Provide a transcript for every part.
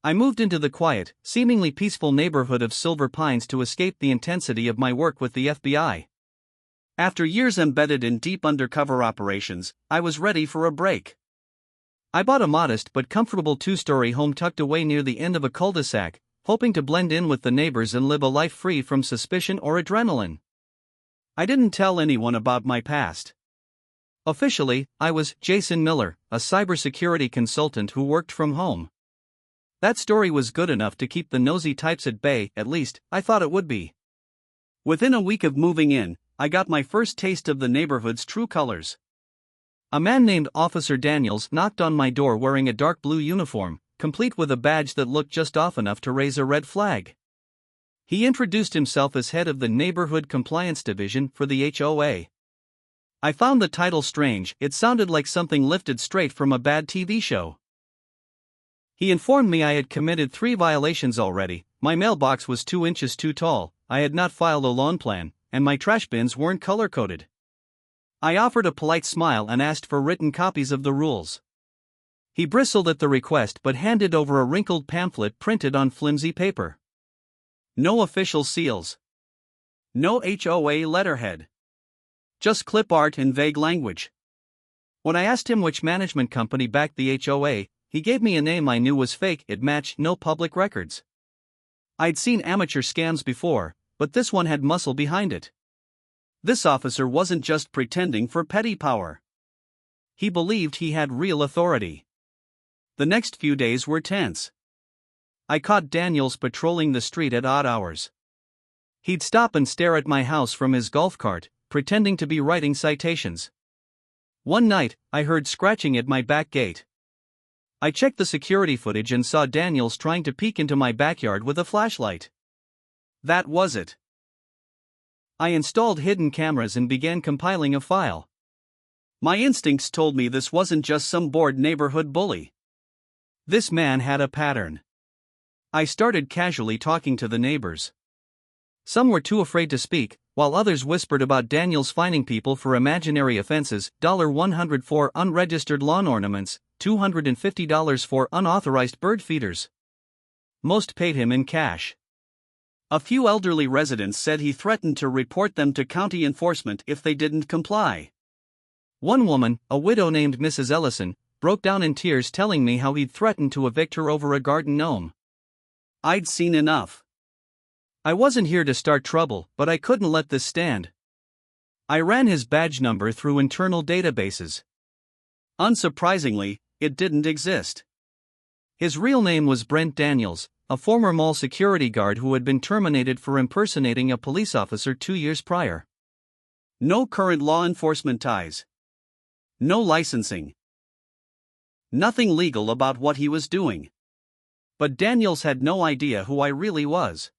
I moved into the quiet, seemingly peaceful neighborhood of Silver Pines to escape the intensity of my work with the FBI. After years embedded in deep undercover operations, I was ready for a break. I bought a modest but comfortable two-story home tucked away near the end of a cul-de-sac, hoping to blend in with the neighbors and live a life free from suspicion or adrenaline. I didn't tell anyone about my past. Officially, I was Jason Miller, a cybersecurity consultant who worked from home. That story was good enough to keep the nosy types at bay, at least, I thought it would be. Within a week of moving in, I got my first taste of the neighborhood's true colors. A man named Officer Daniels knocked on my door wearing a dark blue uniform, complete with a badge that looked just off enough to raise a red flag. He introduced himself as head of the Neighborhood Compliance Division for the HOA. I found the title strange, it sounded like something lifted straight from a bad TV show. He informed me I had committed 3 violations already, my mailbox was 2 inches too tall, I had not filed a lawn plan, and my trash bins weren't color-coded. I offered a polite smile and asked for written copies of the rules. He bristled at the request but handed over a wrinkled pamphlet printed on flimsy paper. No official seals. No HOA letterhead. Just clip art in vague language. When I asked him which management company backed the HOA, he gave me a name I knew was fake. It matched no public records. I'd seen amateur scams before, but this one had muscle behind it. This officer wasn't just pretending for petty power. He believed he had real authority. The next few days were tense. I caught Daniels patrolling the street at odd hours. He'd stop and stare at my house from his golf cart, pretending to be writing citations. One night, I heard scratching at my back gate. I checked the security footage and saw Daniels trying to peek into my backyard with a flashlight. That was it. I installed hidden cameras and began compiling a file. My instincts told me this wasn't just some bored neighborhood bully. This man had a pattern. I started casually talking to the neighbors. Some were too afraid to speak, while others whispered about Daniels fining people for imaginary offenses, $100 for unregistered lawn ornaments, $250 for unauthorized bird feeders. Most paid him in cash. A few elderly residents said he threatened to report them to county enforcement if they didn't comply. One woman, a widow named Mrs. Ellison, broke down in tears telling me how he'd threatened to evict her over a garden gnome. I'd seen enough. I wasn't here to start trouble, but I couldn't let this stand. I ran his badge number through internal databases. Unsurprisingly, it didn't exist. His real name was Brent Daniels, a former mall security guard who had been terminated for impersonating a police officer 2 years prior. No current law enforcement ties. No licensing. Nothing legal about what he was doing. But Daniels had no idea who I really was.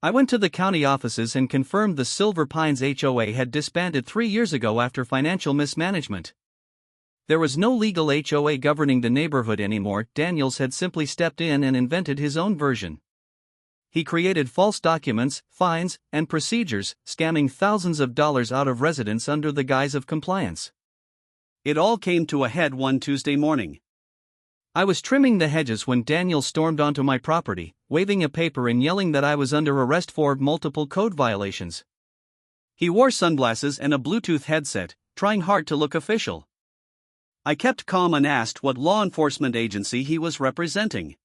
I went to the county offices and confirmed the Silver Pines HOA had disbanded 3 years ago after financial mismanagement. There was no legal HOA governing the neighborhood anymore. Daniels had simply stepped in and invented his own version. He created false documents, fines, and procedures, scamming thousands of dollars out of residents under the guise of compliance. It all came to a head one Tuesday morning. I was trimming the hedges when Daniels stormed onto my property, waving a paper and yelling that I was under arrest for multiple code violations. He wore sunglasses and a Bluetooth headset, trying hard to look official. I kept calm and asked what law enforcement agency he was representing.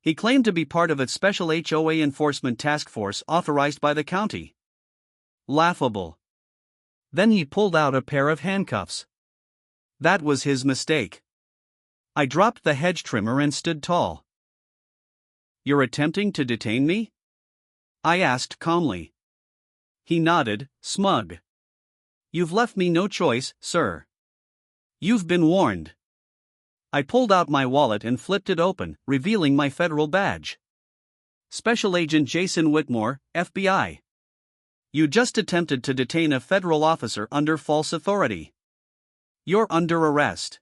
He claimed to be part of a special HOA enforcement task force authorized by the county. Laughable. Then he pulled out a pair of handcuffs. That was his mistake. I dropped the hedge trimmer and stood tall. "You're attempting to detain me?" I asked calmly. He nodded, smug. "You've left me no choice, sir. You've been warned." I pulled out my wallet and flipped it open, revealing my federal badge. Special Agent Jason Whitmore, FBI. You just attempted to detain a federal officer under false authority. You're under arrest.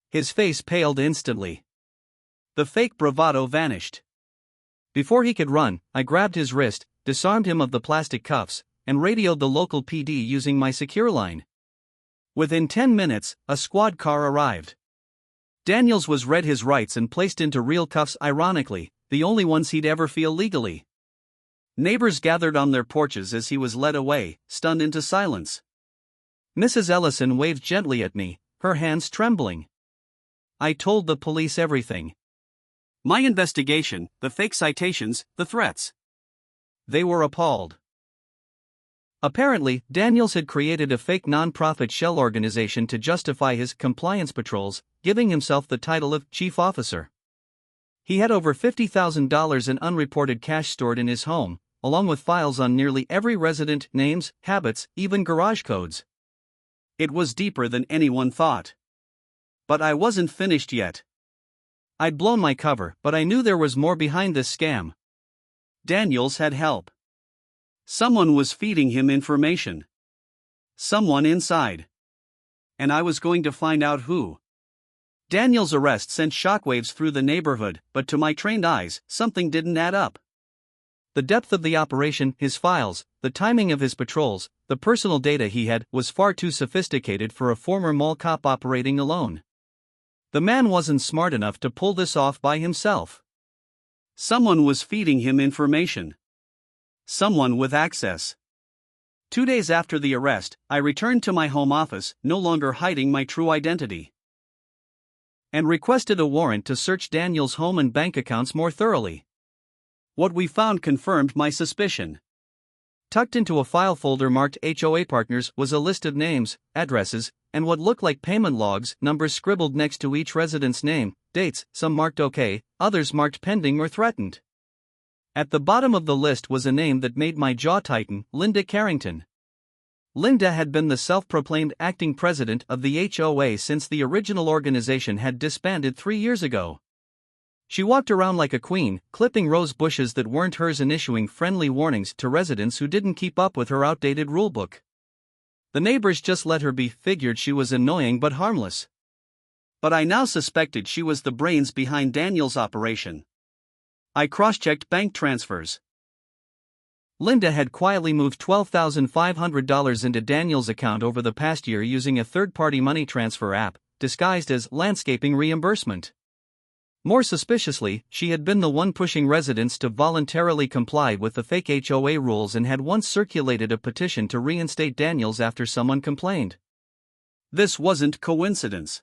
His face paled instantly. The fake bravado vanished. Before he could run, I grabbed his wrist, disarmed him of the plastic cuffs, and radioed the local PD using my secure line. Within 10 minutes, a squad car arrived. Daniels was read his rights and placed into real cuffs, ironically, the only ones he'd ever feel legally. Neighbors gathered on their porches as he was led away, stunned into silence. Mrs. Ellison waved gently at me, her hands trembling. I told the police everything. My investigation, the fake citations, the threats. They were appalled. Apparently, Daniels had created a fake non-profit shell organization to justify his compliance patrols, giving himself the title of chief officer. He had over $50,000 in unreported cash stored in his home, along with files on nearly every resident, names, habits, even garage codes. It was deeper than anyone thought. But I wasn't finished yet. I'd blown my cover, but I knew there was more behind this scam. Daniels had help. Someone was feeding him information. Someone inside. And I was going to find out who. Daniels' arrest sent shockwaves through the neighborhood, but to my trained eyes, something didn't add up. The depth of the operation, his files, the timing of his patrols, the personal data he had, was far too sophisticated for a former mall cop operating alone. The man wasn't smart enough to pull this off by himself. Someone was feeding him information. Someone with access. 2 days after the arrest, I returned to my home office, no longer hiding my true identity, and requested a warrant to search Daniels' home and bank accounts more thoroughly. What we found confirmed my suspicion. Tucked into a file folder marked HOA Partners was a list of names, addresses, and what looked like payment logs, numbers scribbled next to each resident's name, dates, some marked OK, others marked pending or threatened. At the bottom of the list was a name that made my jaw tighten, Linda Carrington. Linda had been the self-proclaimed acting president of the HOA since the original organization had disbanded 3 years ago. She walked around like a queen, clipping rose bushes that weren't hers and issuing friendly warnings to residents who didn't keep up with her outdated rulebook. The neighbors just let her be, figured she was annoying but harmless. But I now suspected she was the brains behind Daniels' operation. I cross-checked bank transfers. Linda had quietly moved $12,500 into Daniels' account over the past year using a third-party money transfer app, disguised as landscaping reimbursement. More suspiciously, she had been the one pushing residents to voluntarily comply with the fake HOA rules and had once circulated a petition to reinstate Daniels after someone complained. This wasn't coincidence.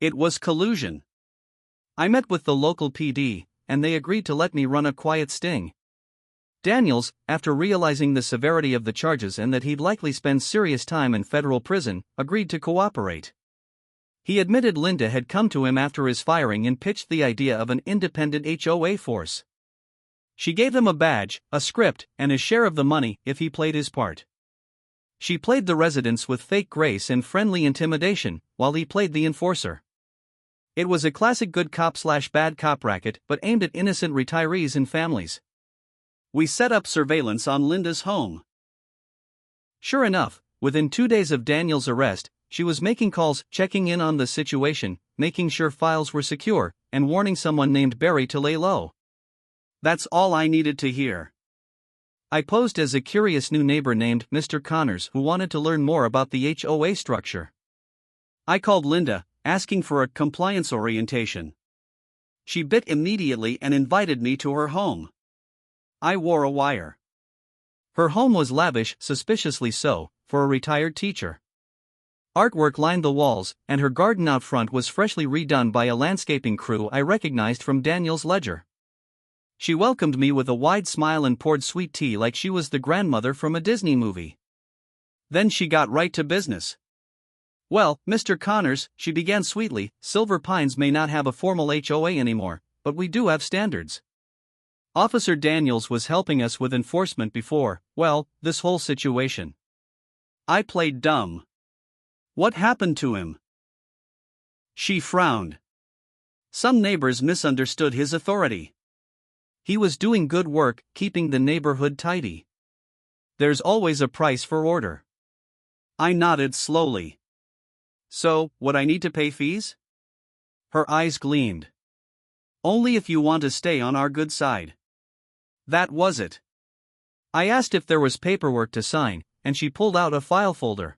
It was collusion. I met with the local PD, and they agreed to let me run a quiet sting. Daniels, after realizing the severity of the charges and that he'd likely spend serious time in federal prison, agreed to cooperate. He admitted Linda had come to him after his firing and pitched the idea of an independent HOA force. She gave him a badge, a script, and a share of the money if he played his part. She played the residents with fake grace and friendly intimidation, while he played the enforcer. It was a classic good cop/bad cop racket, but aimed at innocent retirees and families. We set up surveillance on Linda's home. Sure enough, within 2 days of Daniels' arrest, she was making calls, checking in on the situation, making sure files were secure, and warning someone named Barry to lay low. That's all I needed to hear. I posed as a curious new neighbor named Mr. Connors who wanted to learn more about the HOA structure. I called Linda, asking for a compliance orientation. She bit immediately and invited me to her home. I wore a wire. Her home was lavish, suspiciously so, for a retired teacher. Artwork lined the walls, and her garden out front was freshly redone by a landscaping crew I recognized from Daniels' ledger. She welcomed me with a wide smile and poured sweet tea like she was the grandmother from a Disney movie. Then she got right to business. Well, Mr. Connors, she began sweetly, Silver Pines may not have a formal HOA anymore, but we do have standards. Officer Daniels was helping us with enforcement before, well, this whole situation. I played dumb. What happened to him? She frowned. Some neighbors misunderstood his authority. He was doing good work, keeping the neighborhood tidy. There's always a price for order. I nodded slowly. So, would I need to pay fees? Her eyes gleamed. Only if you want to stay on our good side. That was it. I asked if there was paperwork to sign, and she pulled out a file folder.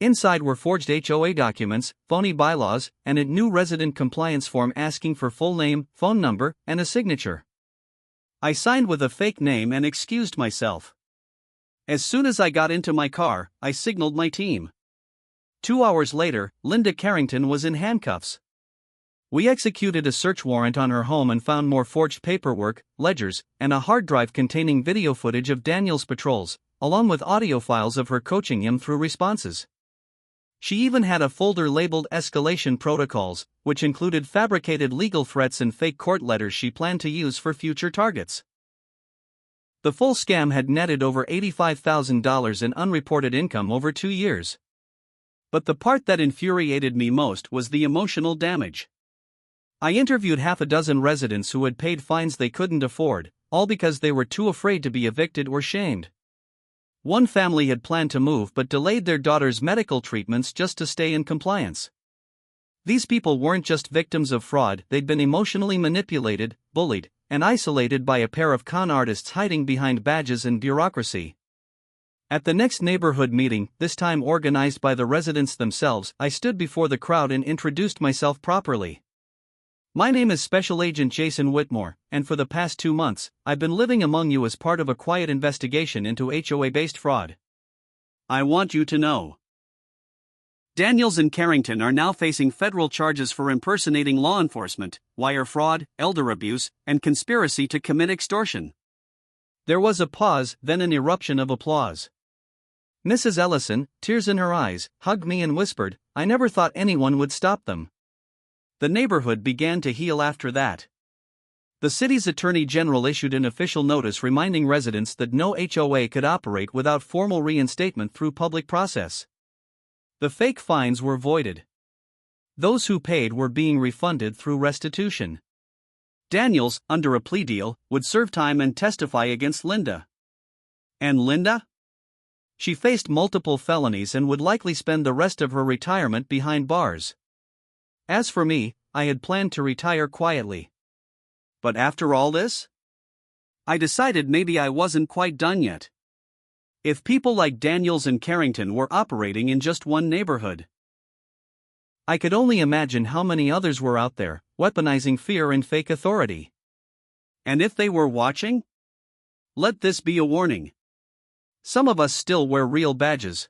Inside were forged HOA documents, phony bylaws, and a new resident compliance form asking for full name, phone number, and a signature. I signed with a fake name and excused myself. As soon as I got into my car, I signaled my team. 2 hours later, Linda Carrington was in handcuffs. We executed a search warrant on her home and found more forged paperwork, ledgers, and a hard drive containing video footage of Daniel's patrols, along with audio files of her coaching him through responses. She even had a folder labeled Escalation Protocols, which included fabricated legal threats and fake court letters she planned to use for future targets. The full scam had netted over $85,000 in unreported income over 2 years. But the part that infuriated me most was the emotional damage. I interviewed half a dozen residents who had paid fines they couldn't afford, all because they were too afraid to be evicted or shamed. One family had planned to move but delayed their daughter's medical treatments just to stay in compliance. These people weren't just victims of fraud, they'd been emotionally manipulated, bullied, and isolated by a pair of con artists hiding behind badges and bureaucracy. At the next neighborhood meeting, this time organized by the residents themselves, I stood before the crowd and introduced myself properly. My name is Special Agent Jason Whitmore, and for the past 2 months, I've been living among you as part of a quiet investigation into HOA-based fraud. I want you to know. Daniels and Carrington are now facing federal charges for impersonating law enforcement, wire fraud, elder abuse, and conspiracy to commit extortion. There was a pause, then an eruption of applause. Mrs. Ellison, tears in her eyes, hugged me and whispered, "I never thought anyone would stop them." The neighborhood began to heal after that. The city's attorney general issued an official notice reminding residents that no HOA could operate without formal reinstatement through public process. The fake fines were voided. Those who paid were being refunded through restitution. Daniels, under a plea deal, would serve time and testify against Linda. And Linda? She faced multiple felonies and would likely spend the rest of her retirement behind bars. As for me, I had planned to retire quietly. But after all this? I decided maybe I wasn't quite done yet. If people like Daniels and Carrington were operating in just one neighborhood, I could only imagine how many others were out there, weaponizing fear and fake authority. And if they were watching? Let this be a warning. Some of us still wear real badges.